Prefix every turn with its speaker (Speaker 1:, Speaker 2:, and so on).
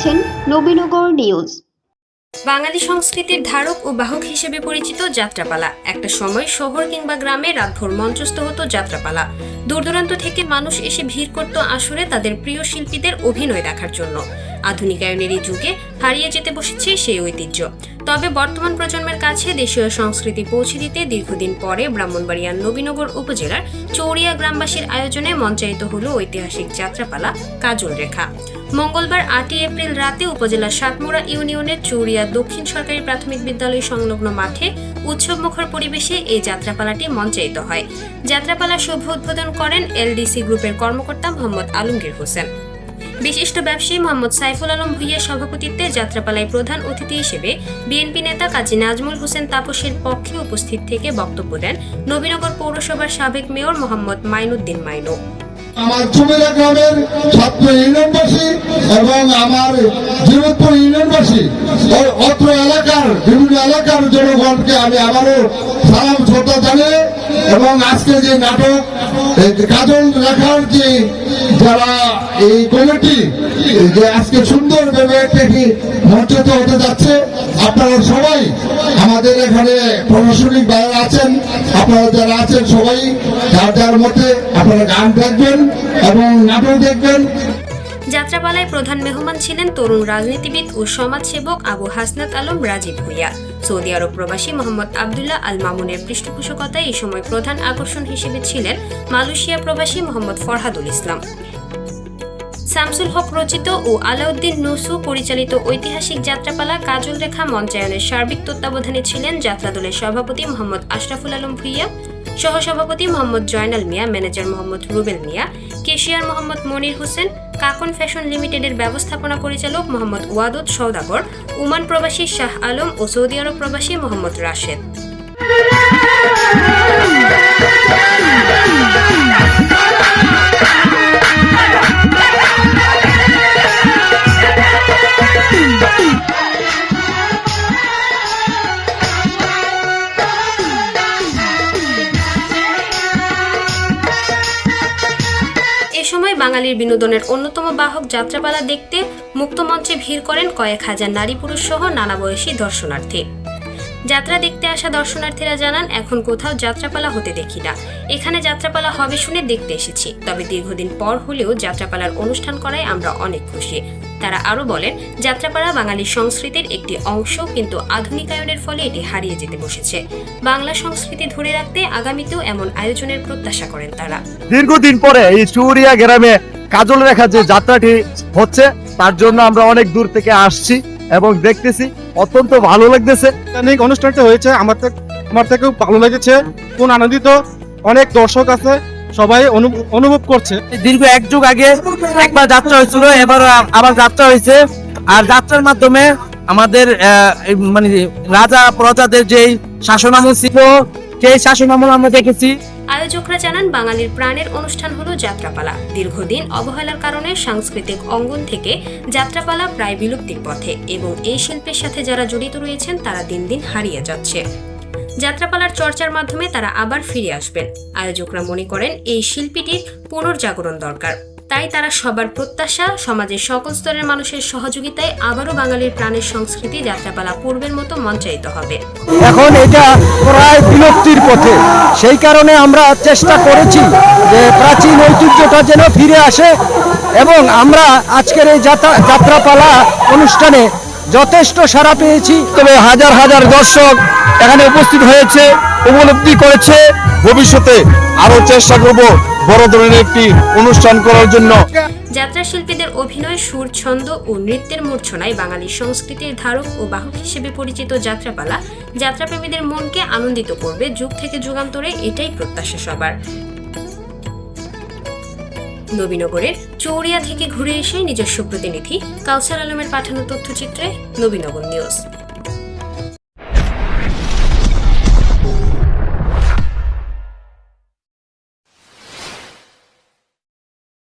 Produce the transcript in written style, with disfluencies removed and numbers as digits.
Speaker 1: দেখছেন নবীনগর নিউজ।
Speaker 2: বাঙালি সংস্কৃতির ধারক ও বাহক হিসেবে পরিচিত যাত্রাপালা। একটা সময় শহর কিংবা গ্রামে রাতভর মঞ্চস্থ হতো যাত্রাপালা। দূর দূরান্ত থেকে মানুষ এসে ভিড় করত আসরে তাদের প্রিয় শিল্পীদের অভিনয় দেখার জন্য। আধুনিকায়নের এই যুগে হারিয়ে যেতে বসেছে সেই ঐতিহ্য। তবে বর্তমান প্রজন্মের কাছে দেশীয় সংস্কৃতি পৌঁছে দিতে দীর্ঘদিন পরে ব্রাহ্মণবাড়িয়ার নবীনগর উপজেলার চৌরিয়া গ্রামবাসীর আয়োজনে মঞ্চায়িত হল ঐতিহাসিক যাত্রাপালা কাজল রেখা। মঙ্গলবার 8 এপ্রিল রাতে উপজেলার সাতমোড়া ইউনিয়নের চৌরিয়া দক্ষিণ সরকারি প্রাথমিক বিদ্যালয় সংলগ্ন মাঠে উৎসবমুখর পরিবেশে এই যাত্রাপালাটি মঞ্চায়িত হয়। যাত্রাপালা শুভ উদ্বোধন করেন এলডিসি গ্রুপের কর্মকর্তা মোহাম্মদ আলমগীর হোসেন। বিশিষ্ট ব্যবসায়ী মোহাম্মদ সাইফুল আলম ভূঁইয়ার সভাপতিত্বে যাত্রাপালায় প্রধান অতিথি হিসেবে বিএনপি নেতা কাজী নাজমুল হোসেন তাপসের পক্ষে উপস্থিত থেকে বক্তব্য দেন নবীনগর পৌরসভার সাবেক মেয়র মোহাম্মদ মাইনুদ্দিন মাইনু।
Speaker 3: আমার চুমিলা গ্রামের ছাত্র ইউনিয়নবাসী এবং আমার জীবনপুর ইউনিয়নবাসী অত্র এলাকার বিভিন্ন এলাকার জনগণকে আমি আবারও সালাম শ্রদ্ধা জানিয়ে এবং আজকে যে নাটক কাজল রেখার যে যারা এই কমিটি যে আজকে সুন্দরভাবে একটি মঞ্চিত হতে যাচ্ছে, আপনারা সবাই আমাদের এখানে প্রশাসনিক বাইরে আছেন, আপনারা যারা আছেন সবাই যার যার মধ্যে আপনারা গান দেখবেন এবং নাটক দেখবেন।
Speaker 2: যাত্রাপালায় প্রধান মেহমান ছিলেন তরুণ রাজনীতিবিদ ও সমাজসেবক আবু হাসনাত আলম রাজীব ভূঁইয়া। সৌদি আরব প্রবাসী মোহাম্মদ আবদুল্লাহ আল মামুনের পৃষ্ঠপোষকতায় এই সময় প্রধান আকর্ষণ হিসেবে ছিলেন মালয়েশিয়া প্রবাসী মোহাম্মদ ফরহাদুল ইসলাম। শামসুল হক রচিত ও আলাউদ্দিন নসু পরিচালিত ঐতিহাসিক যাত্রাপালা কাজল রেখা মঞ্চায়নের সার্বিক তত্ত্বাবধানে ছিলেন যাত্রা দলের সভাপতি মোহাম্মদ আশরাফুল আলম ভূঁইয়া, সহসভাপতি মোহাম্মদ জয়নাল মিয়া, ম্যানেজার মোহাম্মদ রুবেল মিয়া, কেশিয়ার মোহাম্মদ মনির হোসেন, কাকন ফ্যাশন লিমিটেডের ব্যবস্থাপনা পরিচালক মোহাম্মদ ওয়াদুদ সওদাগর, ওমান প্রবাসী শাহ আলম ও সৌদি আরব প্রবাসী মোহাম্মদ রাশেদ। এ সময় বাঙালির বিনোদনের অন্যতম বাহক যাত্রাপালা দেখতে মুক্ত মঞ্চে ভিড় করেন কয়েক হাজার নারী পুরুষ সহ নানা বয়সী দর্শনার্থী। যাত্রা দেখতে আসা দর্শনার্থীরা জানান, এখন কোথাও যাত্রাপালা হতে দেখি না, এখানে যাত্রাপালা হবে শুনে দেখতে এসেছি। তবে দীর্ঘদিন পর হলেও যাত্রাপালার অনুষ্ঠান করায় আমরা অনেক খুশি। তারা আরো বলেন, যাত্রাপালা বাঙালির সংস্কৃতির একটি অংশ, কিন্তু আধুনিকায়নের ফলে এটি হারিয়ে যেতে বসেছে। বাংলা সংস্কৃতি ধরে রাখতে আগামীতেও এমন আয়োজনের প্রত্যাশা করেন তারা।
Speaker 4: দীর্ঘদিন পরে এই চৌরিয়া গ্রামে কাজল রেখা যে যাত্রাটি হচ্ছে, তার জন্য আমরা অনেক দূর থেকে আসছি এবং দেখতেছি, অত্যন্ত ভালো লাগতেছে।
Speaker 5: অনুষ্ঠানটা হয়েছে আমার থেকেও ভালো লেগেছে, কোন আনন্দিত, অনেক দর্শক আছে, সবাই অনুভব করছে।
Speaker 4: দীর্ঘ এক যুগ আগে একবার যাত্রা হয়েছিল, এবার আবার যাত্রা হয়েছে। আর যাত্রার মাধ্যমে আমাদের মানে রাজা প্রজাদের যে শাসনামল ছিল, সেই শাসনামল আমরা দেখেছি।
Speaker 2: আয়োজকরা জানান, বাঙালির প্রাণের অনুষ্ঠান হলো যাত্রাপালা। দীর্ঘদিন অবহেলার কারণে সাংস্কৃতিক অঙ্গন থেকে যাত্রাপালা প্রায় বিলুপ্তির পথে এবং এই শিল্পের সাথে যারা জড়িত রয়েছেন তারা দিন দিন হারিয়ে যাচ্ছে। যাত্রাপালার চর্চার মাধ্যমে তারা আবার ফিরে আসবেন। আয়োজকরা মনে করেন এই শিল্পীটির পুনর্জাগরণ দরকার। তাই তারা সবার প্রত্যাশা, সমাজের সকল স্তরের মানুষের সহযোগিতায় আবারও বাঙালির প্রাণের সংস্কৃতি যাত্রাপালা পূর্বের মতো মঞ্চায়িত হবে।
Speaker 4: এখন এটা প্রায় বিলুপ্তির পথে, সেই কারণে আমরা চেষ্টা করেছি যে প্রাচীন ঐতিহ্যটা যেন ফিরে আসে এবং আমরা আজকের এই যাত্রাপালা অনুষ্ঠানে যথেষ্ট সাড়া পেয়েছি। তবে হাজার হাজার দর্শক এখানে উপস্থিত হয়েছে, উপলব্ধি করেছে। ভবিষ্যতে আরো চেষ্টা করব বড় ধরনের একটি অনুষ্ঠান করার জন্য।
Speaker 2: যাত্রা শিল্পীদের অভিনয়, সুর, ছন্দ ও নৃত্যের মূর্ছনায় বাঙালি সংস্কৃতির ধারক ও বাহক হিসেবে পরিচিত যাত্রাপালা যাত্রাপ্রেমীদের মনকে আনন্দিত করবে যুগ থেকে যুগান্তরে, এটাই প্রত্যাশা সবার। নবীনগরের চৌরিয়া থেকে ঘুরে এসে নিজস্ব প্রতিনিধি কাউসার আলমের পাঠানো তথ্যচিত্রে নবীনগর নিউজ।